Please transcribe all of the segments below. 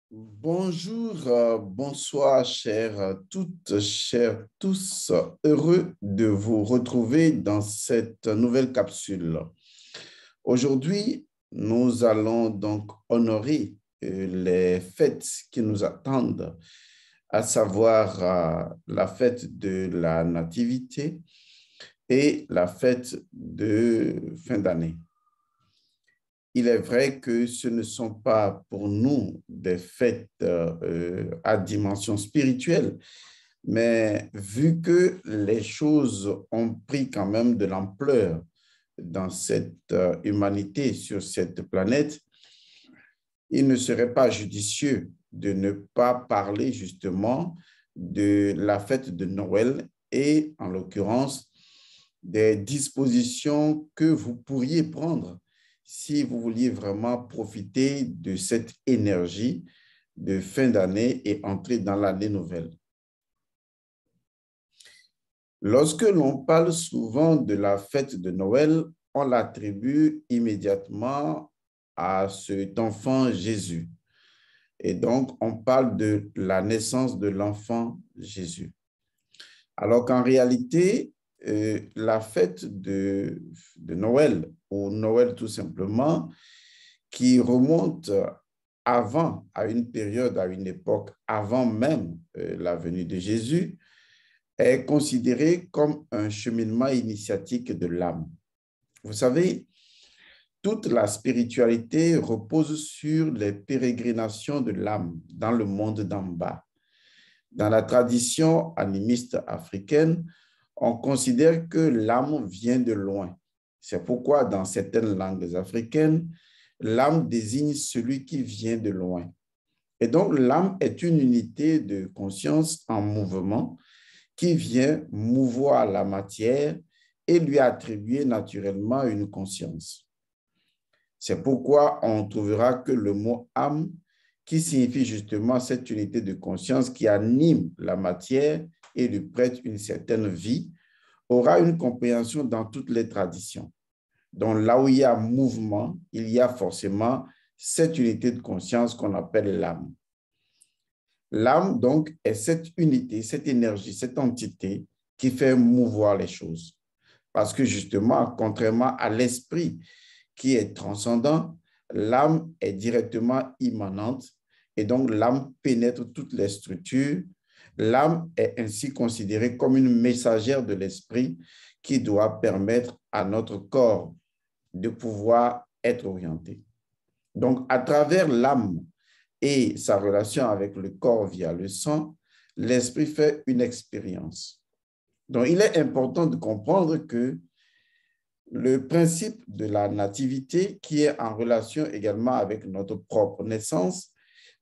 Bonjour, bonsoir, chers toutes, chers tous. Heureux de vous retrouver dans cette nouvelle capsule. Aujourd'hui, nous allons donc honorer les fêtes qui nous attendent, à savoir la fête de la Nativité et la fête de fin d'année. Il est vrai que ce ne sont pas pour nous des fêtes à dimension spirituelle, mais vu que les choses ont pris quand même de l'ampleur dans cette humanité, sur cette planète, il ne serait pas judicieux de ne pas parler justement de la fête de Noël et en l'occurrence des dispositions que vous pourriez prendre si vous vouliez vraiment profiter de cette énergie de fin d'année et entrer dans l'année nouvelle. Lorsque l'on parle souvent de la fête de Noël, on l'attribue immédiatement à cet enfant Jésus. Et donc, on parle de la naissance de l'enfant Jésus. Alors qu'en réalité, la fête de Noël, ou Noël tout simplement, qui remonte avant, à une période, à une époque avant même la venue de Jésus, est considérée comme un cheminement initiatique de l'âme. Vous savez, toute la spiritualité repose sur les pérégrinations de l'âme dans le monde d'en bas. Dans la tradition animiste africaine, on considère que l'âme vient de loin. C'est pourquoi dans certaines langues africaines, l'âme désigne celui qui vient de loin. Et donc, l'âme est une unité de conscience en mouvement qui vient mouvoir la matière et lui attribuer naturellement une conscience. C'est pourquoi on trouvera que le mot âme, qui signifie justement cette unité de conscience qui anime la matière et lui prête une certaine vie, aura une compréhension dans toutes les traditions. Donc là où il y a mouvement, il y a forcément cette unité de conscience qu'on appelle l'âme. L'âme, donc, est cette unité, cette énergie, cette entité qui fait mouvoir les choses. Parce que justement, contrairement à l'esprit qui est transcendant, l'âme est directement immanente et donc l'âme pénètre toutes les structures. L'âme est ainsi considérée comme une messagère de l'esprit qui doit permettre à notre corps de pouvoir être orienté. Donc, à travers l'âme et sa relation avec le corps via le sang, l'esprit fait une expérience. Donc, il est important de comprendre que le principe de la nativité, qui est en relation également avec notre propre naissance,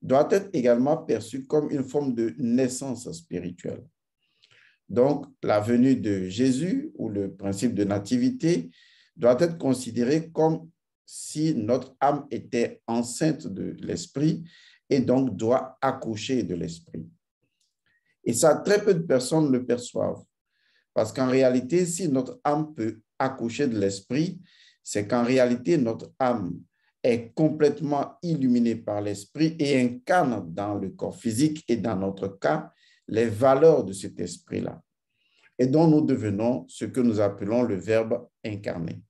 doit être également perçu comme une forme de naissance spirituelle. Donc, la venue de Jésus ou le principe de nativité doit être considéré comme si notre âme était enceinte de l'esprit et donc doit accoucher de l'esprit. Et ça, très peu de personnes le perçoivent. Parce qu'en réalité, si notre âme peut accoucher de l'esprit, c'est qu'en réalité, notre âme est complètement illuminée par l'esprit et incarne dans le corps physique et dans notre cas, les valeurs de cet esprit-là. Et dont nous devenons ce que nous appelons le verbe incarné.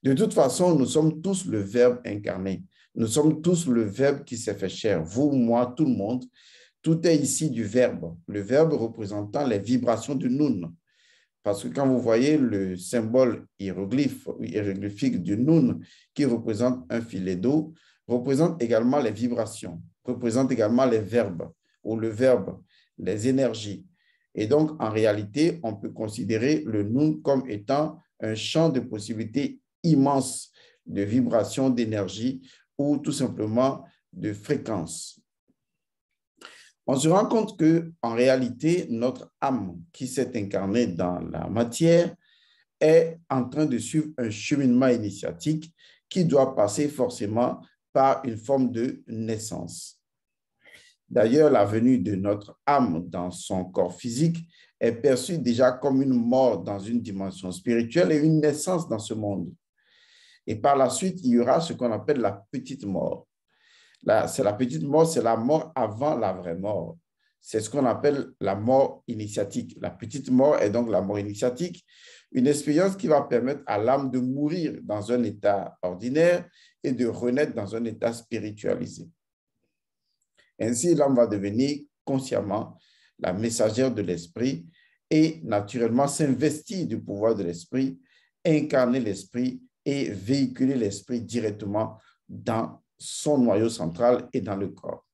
De toute façon, nous sommes tous le verbe incarné. Nous sommes tous le verbe qui s'est fait chair. Vous, moi, tout le monde, tout est ici du verbe. Le verbe représentant les vibrations du Nun. Parce que quand vous voyez le symbole hiéroglyphique du Nun, qui représente un filet d'eau, représente également les vibrations, représente également les verbes, ou le verbe, les énergies. Et donc, en réalité, on peut considérer le Nun comme étant un champ de possibilités immense de vibrations, d'énergie ou tout simplement de fréquences. On se rend compte qu'en réalité, notre âme qui s'est incarnée dans la matière est en train de suivre un cheminement initiatique qui doit passer forcément par une forme de naissance. D'ailleurs, la venue de notre âme dans son corps physique est perçue déjà comme une mort dans une dimension spirituelle et une naissance dans ce monde. Et par la suite, il y aura ce qu'on appelle la petite mort. C'est la petite mort, c'est la mort avant la vraie mort. C'est ce qu'on appelle la mort initiatique. La petite mort est donc la mort initiatique, une expérience qui va permettre à l'âme de mourir dans un état ordinaire et de renaître dans un état spiritualisé. Ainsi, l'âme va devenir consciemment la messagère de l'esprit et naturellement s'investir du pouvoir de l'esprit, incarner l'esprit et véhiculer l'esprit directement dans son noyau central et dans le corps.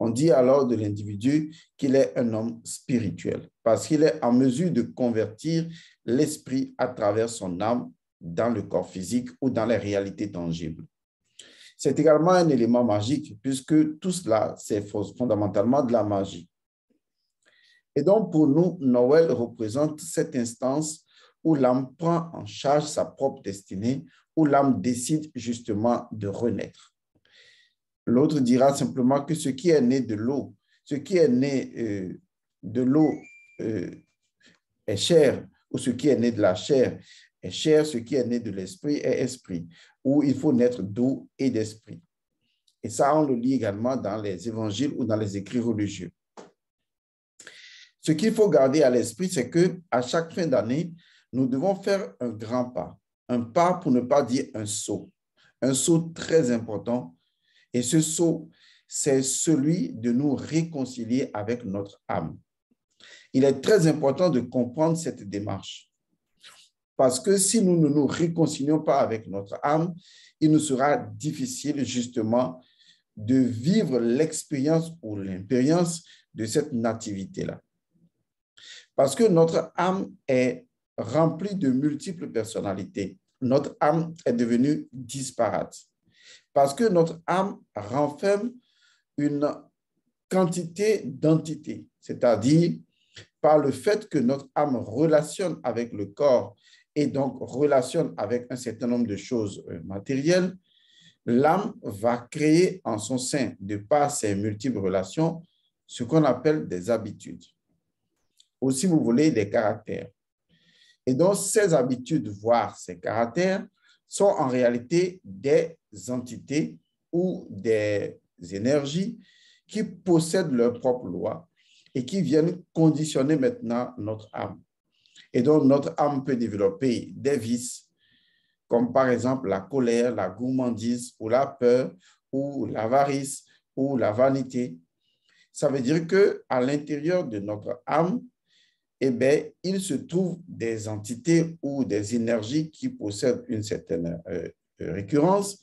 On dit alors de l'individu qu'il est un homme spirituel parce qu'il est en mesure de convertir l'esprit à travers son âme dans le corps physique ou dans les réalités tangibles. C'est également un élément magique puisque tout cela, c'est fondamentalement de la magie. Et donc, pour nous, Noël représente cette instance où l'âme prend en charge sa propre destinée, où l'âme décide justement de renaître. L'autre dira simplement que ce qui est né de l'eau, ce qui est né de l'eau est chair, ou ce qui est né de la chair est chair, ce qui est né de l'esprit est esprit, où il faut naître d'eau et d'esprit. Et ça, on le lit également dans les évangiles ou dans les écrits religieux. Ce qu'il faut garder à l'esprit, c'est qu'à chaque fin d'année, nous devons faire un grand pas. Un pas pour ne pas dire un saut très important. Et ce saut, c'est celui de nous réconcilier avec notre âme. Il est très important de comprendre cette démarche. Parce que si nous ne nous réconcilions pas avec notre âme, il nous sera difficile justement de vivre l'expérience ou l'impérience de cette nativité-là. Parce que notre âme est remplie de multiples personnalités. Notre âme est devenue disparate. Parce que notre âme renferme une quantité d'entités, c'est-à-dire par le fait que notre âme relationne avec le corps et donc relationne avec un certain nombre de choses matérielles, l'âme va créer en son sein, de par ses multiples relations, ce qu'on appelle des habitudes. Ou si vous voulez, des caractères. Et donc, ces habitudes, voire ces caractères, sont en réalité des entités ou des énergies qui possèdent leurs propres lois et qui viennent conditionner maintenant notre âme. Et donc, notre âme peut développer des vices, comme par exemple la colère, la gourmandise ou la peur ou l'avarice ou la vanité. Ça veut dire qu'à l'intérieur de notre âme, eh bien, il se trouve des entités ou des énergies qui possèdent une certaine récurrence,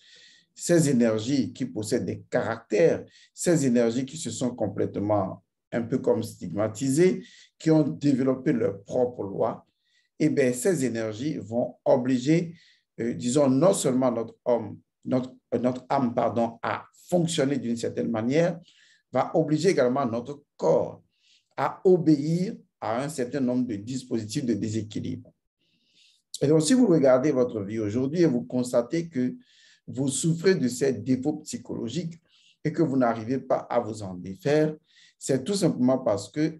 ces énergies qui possèdent des caractères, ces énergies qui se sont complètement un peu comme stigmatisées, qui ont développé leurs propres lois, eh bien, ces énergies vont obliger, disons, non seulement notre âme, à fonctionner d'une certaine manière, va obliger également notre corps à obéir à un certain nombre de dispositifs de déséquilibre. Et donc, si vous regardez votre vie aujourd'hui et vous constatez que vous souffrez de ces défauts psychologiques et que vous n'arrivez pas à vous en défaire, c'est tout simplement parce que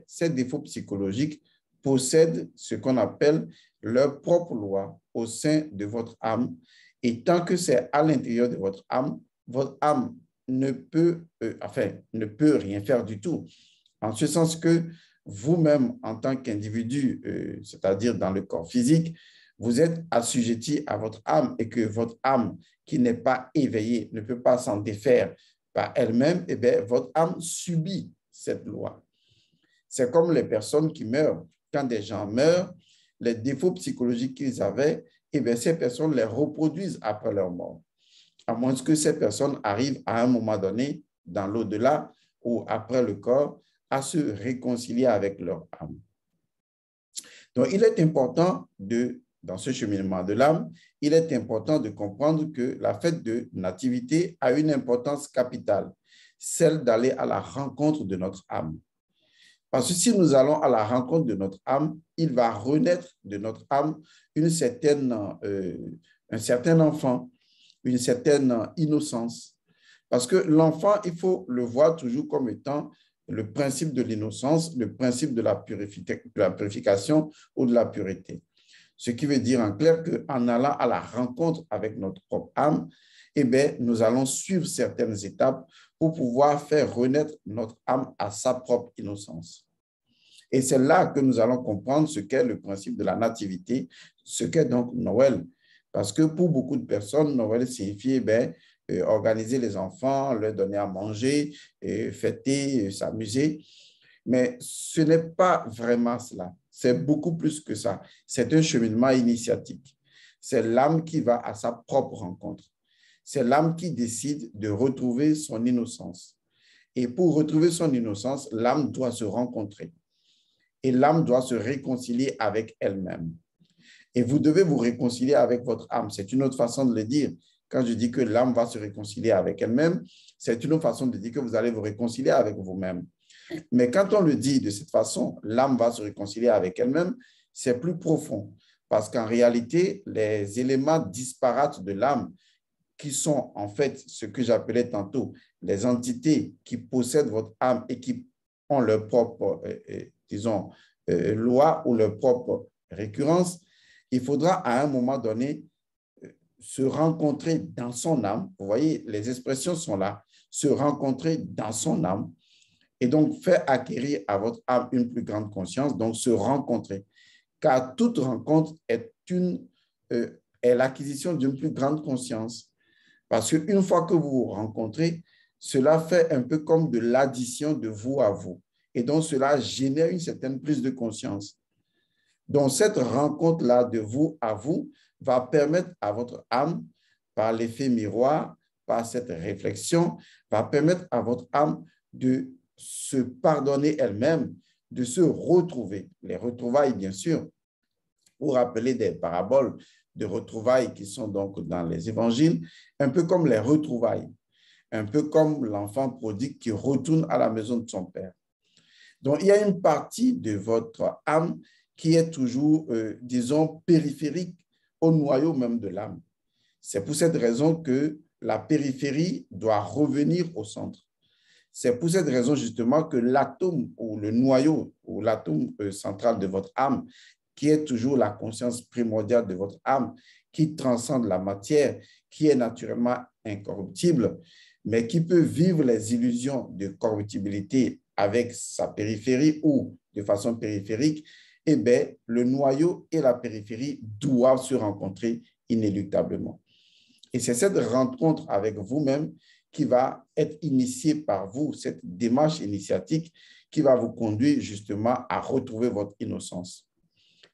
ces défauts psychologiques possèdent ce qu'on appelle leur propre loi au sein de votre âme. Et tant que c'est à l'intérieur de votre âme ne peut rien faire du tout. En ce sens que vous-même, en tant qu'individu, c'est-à-dire dans le corps physique, vous êtes assujetti à votre âme et que votre âme, qui n'est pas éveillée, ne peut pas s'en défaire par elle-même, votre âme subit cette loi. C'est comme les personnes qui meurent. Quand des gens meurent, les défauts psychologiques qu'ils avaient, ces personnes les reproduisent après leur mort. À moins que ces personnes arrivent à un moment donné, dans l'au-delà ou après le corps, à se réconcilier avec leur âme. Donc, il est important dans ce cheminement de l'âme, il est important de comprendre que la fête de nativité a une importance capitale, celle d'aller à la rencontre de notre âme. Parce que si nous allons à la rencontre de notre âme, il va renaître de notre âme un certain enfant, une certaine innocence. Parce que l'enfant, il faut le voir toujours comme étant le principe de l'innocence, le principe de la purification ou de la pureté. Ce qui veut dire en clair qu'en allant à la rencontre avec notre propre âme, eh bien, nous allons suivre certaines étapes pour pouvoir faire renaître notre âme à sa propre innocence. Et c'est là que nous allons comprendre ce qu'est le principe de la nativité, ce qu'est donc Noël. Parce que pour beaucoup de personnes, Noël signifie organiser les enfants, leur donner à manger, fêter, s'amuser. Mais ce n'est pas vraiment cela. C'est beaucoup plus que ça. C'est un cheminement initiatique. C'est l'âme qui va à sa propre rencontre. C'est l'âme qui décide de retrouver son innocence. Et pour retrouver son innocence, l'âme doit se rencontrer. Et l'âme doit se réconcilier avec elle-même. Et vous devez vous réconcilier avec votre âme. C'est une autre façon de le dire. Quand je dis que l'âme va se réconcilier avec elle-même, c'est une autre façon de dire que vous allez vous réconcilier avec vous-même. Mais quand on le dit de cette façon, l'âme va se réconcilier avec elle-même, c'est plus profond. Parce qu'en réalité, les éléments disparates de l'âme, qui sont en fait ce que j'appelais tantôt les entités qui possèdent votre âme et qui ont leur propre, disons, loi ou leur propre récurrence, il faudra à un moment donné se rencontrer dans son âme. Vous voyez, les expressions sont là. Se rencontrer dans son âme et donc faire acquérir à votre âme une plus grande conscience, donc se rencontrer. Car toute rencontre est l'acquisition d'une plus grande conscience. Parce qu'une fois que vous vous rencontrez, cela fait un peu comme de l'addition de vous à vous. Et donc, cela génère une certaine prise de conscience. Donc, cette rencontre-là de vous à vous va permettre à votre âme, par l'effet miroir, par cette réflexion, va permettre à votre âme de se pardonner elle-même, de se retrouver. Les retrouvailles, bien sûr, pour rappeler des paraboles de retrouvailles qui sont donc dans les évangiles, un peu comme les retrouvailles, un peu comme l'enfant prodigue qui retourne à la maison de son père. Donc, il y a une partie de votre âme qui est toujours, disons, périphérique au noyau même de l'âme. C'est pour cette raison que la périphérie doit revenir au centre. C'est pour cette raison justement que l'atome ou le noyau ou l'atome central de votre âme, qui est toujours la conscience primordiale de votre âme, qui transcende la matière, qui est naturellement incorruptible, mais qui peut vivre les illusions de corruptibilité avec sa périphérie ou de façon périphérique, eh bien, le noyau et la périphérie doivent se rencontrer inéluctablement. Et c'est cette rencontre avec vous-même qui va être initiée par vous, cette démarche initiatique qui va vous conduire justement à retrouver votre innocence.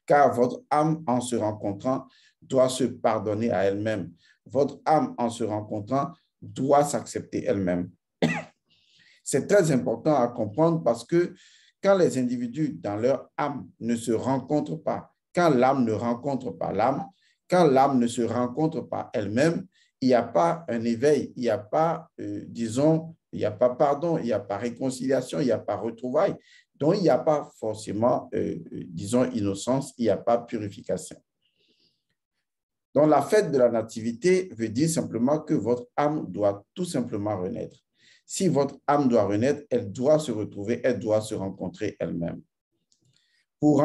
Car votre âme, en se rencontrant, doit se pardonner à elle-même. Votre âme, en se rencontrant, doit s'accepter elle-même. C'est très important à comprendre parce que quand les individus dans leur âme ne se rencontrent pas, quand l'âme ne rencontre pas l'âme, quand l'âme ne se rencontre pas elle-même, il n'y a pas un éveil, il n'y a pas, disons, il n'y a pas pardon, il n'y a pas réconciliation, il n'y a pas retrouvaille. Donc, il n'y a pas forcément, disons, innocence, il n'y a pas purification. Donc, la fête de la nativité veut dire simplement que votre âme doit tout simplement renaître. Si votre âme doit renaître, elle doit se retrouver, elle doit se rencontrer elle-même. Pour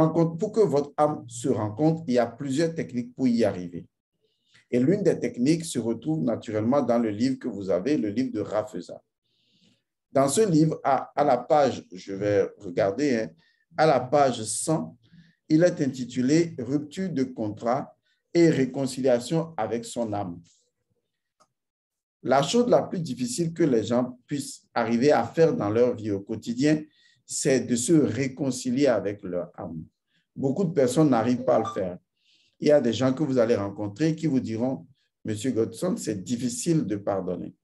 que votre âme se rencontre, il y a plusieurs techniques pour y arriver. Et l'une des techniques se retrouve naturellement dans le livre que vous avez, le livre de Rafeza. Dans ce livre, à la page, je vais regarder, à la page 100, il est intitulé « Rupture de contrat et réconciliation avec son âme ». La chose la plus difficile que les gens puissent arriver à faire dans leur vie au quotidien, c'est de se réconcilier avec leur âme. Beaucoup de personnes n'arrivent pas à le faire. Il y a des gens que vous allez rencontrer qui vous diront, « Monsieur Godson, c'est difficile de pardonner. »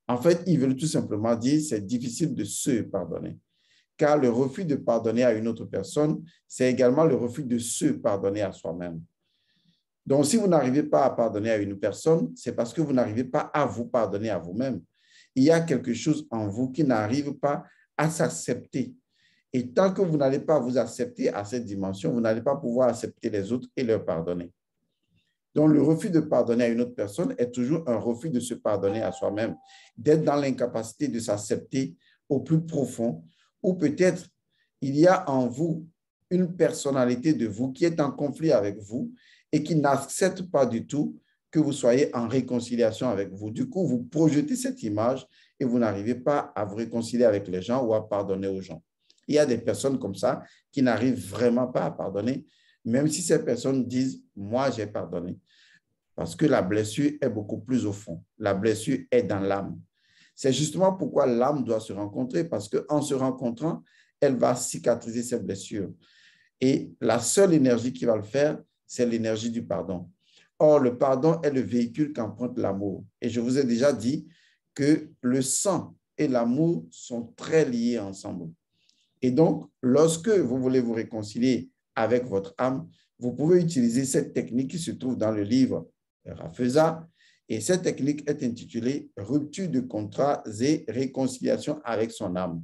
En fait, ils veulent tout simplement dire, c'est difficile de se pardonner. Car le refus de pardonner à une autre personne, c'est également le refus de se pardonner à soi-même. Donc, si vous n'arrivez pas à pardonner à une personne, c'est parce que vous n'arrivez pas à vous pardonner à vous-même. Il y a quelque chose en vous qui n'arrive pas à s'accepter. Et tant que vous n'allez pas vous accepter à cette dimension, vous n'allez pas pouvoir accepter les autres et leur pardonner. Donc, le refus de pardonner à une autre personne est toujours un refus de se pardonner à soi-même, d'être dans l'incapacité de s'accepter au plus profond, ou peut-être il y a en vous une personnalité de vous qui est en conflit avec vous et qui n'accepte pas du tout que vous soyez en réconciliation avec vous. Du coup, vous projetez cette image et vous n'arrivez pas à vous réconcilier avec les gens ou à pardonner aux gens. Il y a des personnes comme ça qui n'arrivent vraiment pas à pardonner, même si ces personnes disent « moi, j'ai pardonné ». Parce que la blessure est beaucoup plus au fond. La blessure est dans l'âme. C'est justement pourquoi l'âme doit se rencontrer, parce qu'en se rencontrant, elle va cicatriser ses blessures. Et la seule énergie qui va le faire, c'est l'énergie du pardon. Or, le pardon est le véhicule qu'emprunte l'amour. Et je vous ai déjà dit que le sang et l'amour sont très liés ensemble. Et donc, lorsque vous voulez vous réconcilier avec votre âme, vous pouvez utiliser cette technique qui se trouve dans le livre Rafeza. Et cette technique est intitulée « Rupture de contrats et réconciliation avec son âme ».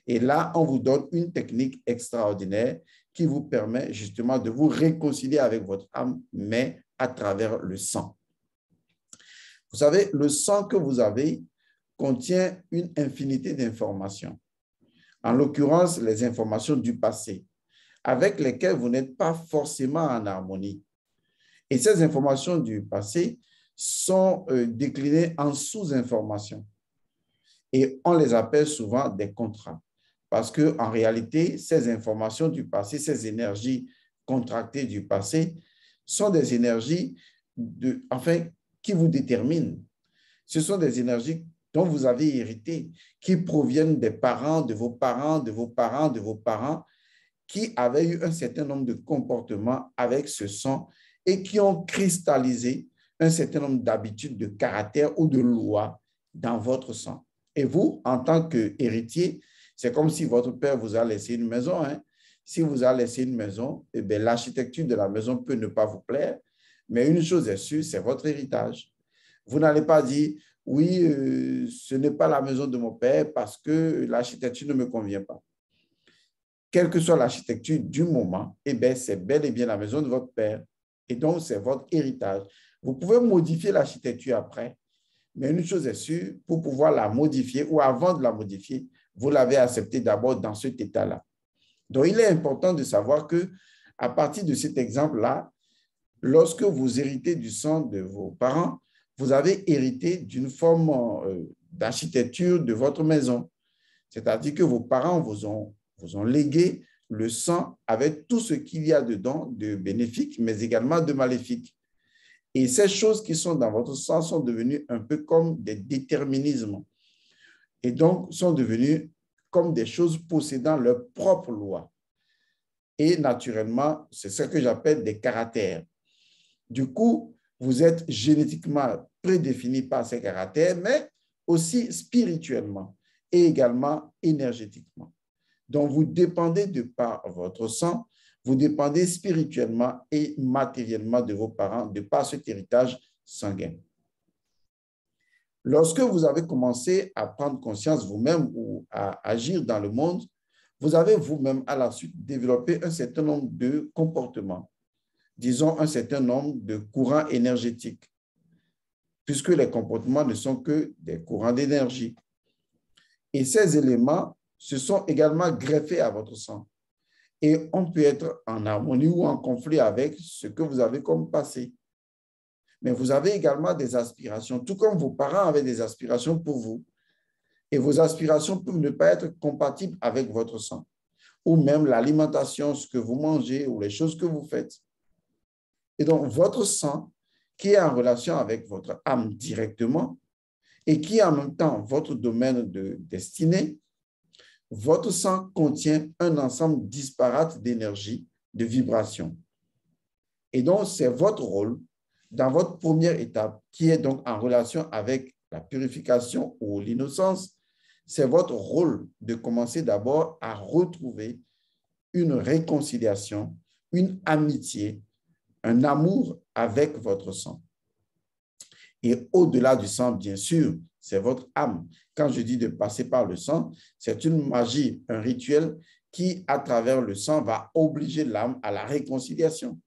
Et là, on vous donne une technique extraordinaire qui vous permet justement de vous réconcilier avec votre âme, mais à travers le sang. Vous savez, le sang que vous avez contient une infinité d'informations. En l'occurrence, les informations du passé, avec lesquelles vous n'êtes pas forcément en harmonie. Et ces informations du passé sont déclinées en sous-informations. Et on les appelle souvent des contrats. Parce qu'en réalité, ces informations du passé, ces énergies contractées du passé, sont des énergies qui vous déterminent. Ce sont des énergies dont vous avez hérité, qui proviennent des parents, de vos parents, de vos parents, de vos parents, qui avaient eu un certain nombre de comportements avec ce sang et qui ont cristallisé un certain nombre d'habitudes, de caractère ou de lois dans votre sang. Et vous, en tant qu'héritier, c'est comme si votre père vous a laissé une maison. Si vous a laissé une maison, eh bien, l'architecture de la maison peut ne pas vous plaire, mais une chose est sûre, c'est votre héritage. Vous n'allez pas dire, oui, ce n'est pas la maison de mon père parce que l'architecture ne me convient pas. Quelle que soit l'architecture du moment, eh bien, c'est bel et bien la maison de votre père. Et donc, c'est votre héritage. Vous pouvez modifier l'architecture après, mais une chose est sûre, pour pouvoir la modifier ou avant de la modifier, vous l'avez acceptée d'abord dans cet état-là. Donc, il est important de savoir que à partir de cet exemple-là, lorsque vous héritez du sang de vos parents, vous avez hérité d'une forme d'architecture de votre maison. C'est-à-dire que vos parents vous ont légué le sang avec tout ce qu'il y a dedans de bénéfique, mais également de maléfique. Et ces choses qui sont dans votre sang sont devenues un peu comme des déterminismes. Et donc, sont devenues comme des choses possédant leur propre loi. Et naturellement, c'est ce que j'appelle des caractères. Du coup, vous êtes génétiquement prédéfini par ces caractères, mais aussi spirituellement et également énergétiquement. Donc, vous dépendez de par votre sang, vous dépendez spirituellement et matériellement de vos parents, de par cet héritage sanguin. Lorsque vous avez commencé à prendre conscience vous-même ou à agir dans le monde, vous avez vous-même à la suite développé un certain nombre de comportements, disons un certain nombre de courants énergétiques, puisque les comportements ne sont que des courants d'énergie. Et ces éléments se sont également greffés à votre sang. Et on peut être en harmonie ou en conflit avec ce que vous avez comme passé. Mais vous avez également des aspirations, tout comme vos parents avaient des aspirations pour vous. Et vos aspirations peuvent ne pas être compatibles avec votre sang, ou même l'alimentation, ce que vous mangez ou les choses que vous faites. Et donc, votre sang, qui est en relation avec votre âme directement et qui est en même temps votre domaine de destinée, votre sang contient un ensemble disparate d'énergie, de vibrations. Et donc, c'est votre rôle dans votre première étape, qui est donc en relation avec la purification ou l'innocence, c'est votre rôle de commencer d'abord à retrouver une réconciliation, une amitié, un amour avec votre sang. Et au-delà du sang, bien sûr, c'est votre âme. Quand je dis de passer par le sang, c'est une magie, un rituel qui, à travers le sang, va obliger l'âme à la réconciliation.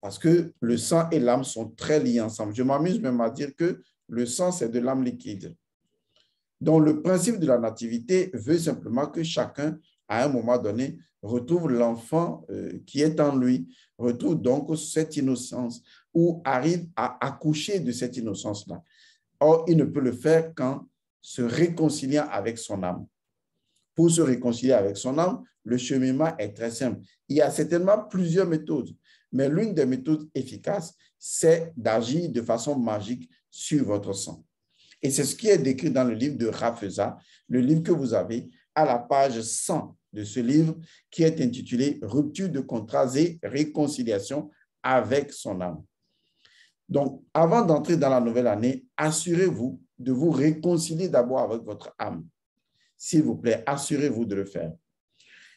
Parce que le sang et l'âme sont très liés ensemble. Je m'amuse même à dire que le sang, c'est de l'âme liquide. Donc, le principe de la nativité veut simplement que chacun, à un moment donné, retrouve l'enfant qui est en lui, retrouve donc cette innocence ou arrive à accoucher de cette innocence-là. Or, il ne peut le faire qu'en se réconciliant avec son âme. Pour se réconcilier avec son âme, le cheminement est très simple. Il y a certainement plusieurs méthodes, mais l'une des méthodes efficaces, c'est d'agir de façon magique sur votre sang. Et c'est ce qui est décrit dans le livre de Raphesa, le livre que vous avez à la page 100 de ce livre qui est intitulé « Rupture de contrats et réconciliation avec son âme ». Donc, avant d'entrer dans la nouvelle année, assurez-vous de vous réconcilier d'abord avec votre âme. S'il vous plaît, assurez-vous de le faire.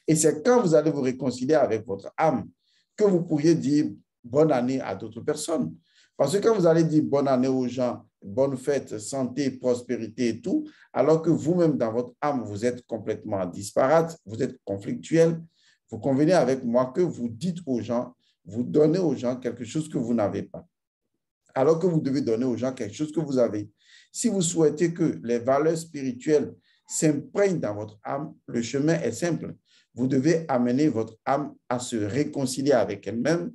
Et c'est quand vous allez vous réconcilier avec votre âme que vous pourriez dire bonne année à d'autres personnes. Parce que quand vous allez dire bonne année aux gens, bonne fête, santé, prospérité et tout, alors que vous-même dans votre âme, vous êtes complètement disparate, vous êtes conflictuel, vous convenez avec moi que vous dites aux gens, vous donnez aux gens quelque chose que vous n'avez pas. Alors que vous devez donner aux gens quelque chose que vous avez. Si vous souhaitez que les valeurs spirituelles s'imprègnent dans votre âme, le chemin est simple. Vous devez amener votre âme à se réconcilier avec elle-même.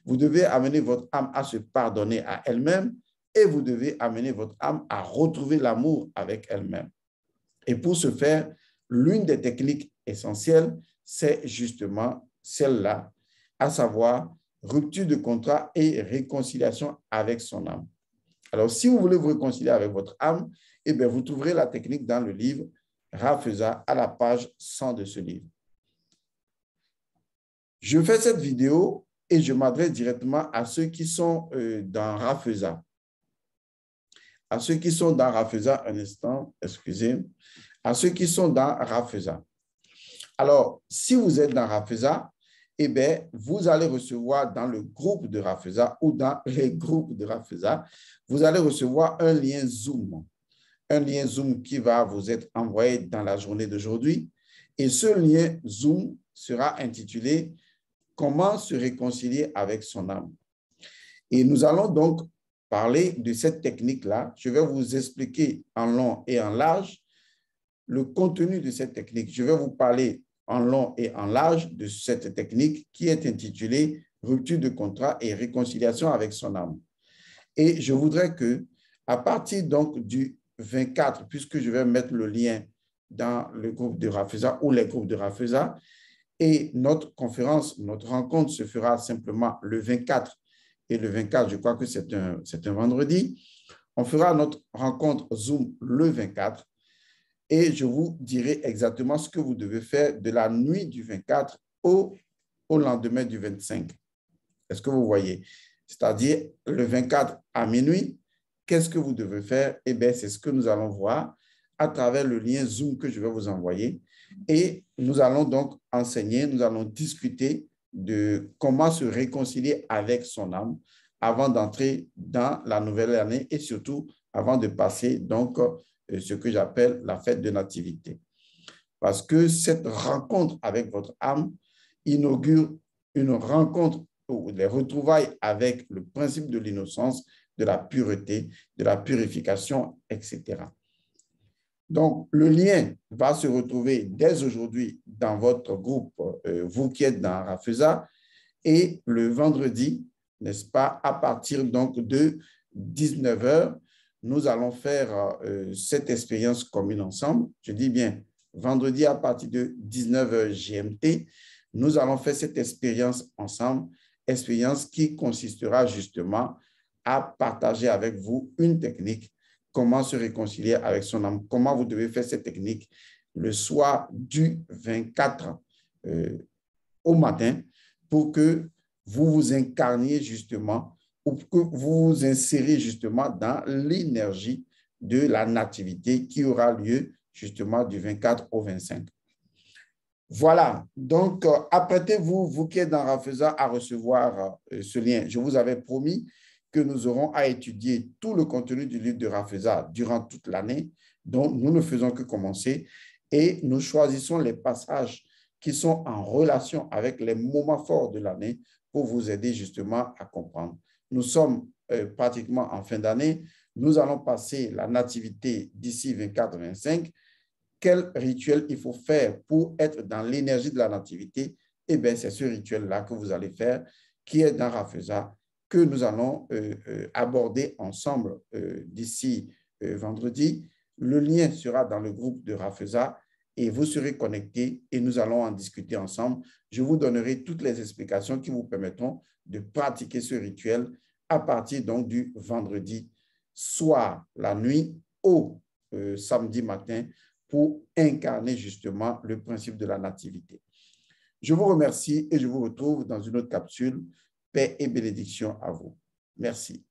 Vous devez amener votre âme à se pardonner à elle-même et vous devez amener votre âme à retrouver l'amour avec elle-même. Et pour ce faire, l'une des techniques essentielles, c'est justement celle-là, à savoir rupture de contrat et réconciliation avec son âme. Alors, si vous voulez vous réconcilier avec votre âme, eh bien, vous trouverez la technique dans le livre Raphesa à la page 100 de ce livre. Je fais cette vidéo et je m'adresse directement à ceux qui sont dans Raphesa. À ceux qui sont dans Raphesa, un instant, excusez, à ceux qui sont dans Raphesa. Alors, si vous êtes dans Raphesa, eh bien, vous allez recevoir dans le groupe de Raphesa ou dans les groupes de Raphesa, vous allez recevoir un lien Zoom. Un lien Zoom qui va vous être envoyé dans la journée d'aujourd'hui. Et ce lien Zoom sera intitulé « Comment se réconcilier avec son âme ». Et nous allons donc parler de cette technique-là. Je vais vous expliquer en long et en large le contenu de cette technique. Je vais vous parler en long et en large de cette technique qui est intitulée « Rupture de contrat et réconciliation avec son âme ». Et je voudrais que, à partir donc du 24, puisque je vais mettre le lien dans le groupe de Raphesa ou les groupes de Raphesa, et notre conférence, notre rencontre se fera simplement le 24 et le 24, je crois que c'est un vendredi. On fera notre rencontre Zoom le 24 et je vous dirai exactement ce que vous devez faire de la nuit du 24 au lendemain du 25. Est-ce que vous voyez? C'est-à-dire le 24 à minuit, qu'est-ce que vous devez faire? Eh bien, c'est ce que nous allons voir à travers le lien Zoom que je vais vous envoyer. Et nous allons donc enseigner, nous allons discuter de comment se réconcilier avec son âme avant d'entrer dans la nouvelle année et surtout avant de passer donc ce que j'appelle la fête de nativité. Parce que cette rencontre avec votre âme inaugure une rencontre ou les retrouvailles avec le principe de l'innocence, de la pureté, de la purification, etc. Donc, le lien va se retrouver dès aujourd'hui dans votre groupe, vous qui êtes dans Raphesa, et le vendredi, n'est-ce pas, à partir donc de 19 h, nous allons faire cette expérience commune ensemble. Je dis bien, vendredi à partir de 19 h GMT, nous allons faire cette expérience ensemble, expérience qui consistera justement à partager avec vous une technique, comment se réconcilier avec son âme, comment vous devez faire cette technique le soir du 24 au matin pour que vous vous incarniez justement ou que vous vous insérez justement dans l'énergie de la nativité qui aura lieu justement du 24 au 25. Voilà, donc apprêtez-vous, vous qui êtes dans Raphesa, à recevoir ce lien. Je vous avais promis que nous aurons à étudier tout le contenu du livre de Raphesa durant toute l'année, donc nous ne faisons que commencer et nous choisissons les passages qui sont en relation avec les moments forts de l'année pour vous aider justement à comprendre. Nous sommes pratiquement en fin d'année, nous allons passer la nativité d'ici 24-25 quel rituel il faut faire pour être dans l'énergie de la nativité, eh bien, c'est ce rituel-là que vous allez faire, qui est dans Rafeza, que nous allons aborder ensemble d'ici vendredi. Le lien sera dans le groupe de Rafeza et vous serez connectés et nous allons en discuter ensemble. Je vous donnerai toutes les explications qui vous permettront de pratiquer ce rituel à partir donc du vendredi soir, la nuit au samedi matin, pour incarner justement le principe de la nativité. Je vous remercie et je vous retrouve dans une autre capsule. Paix et bénédiction à vous. Merci.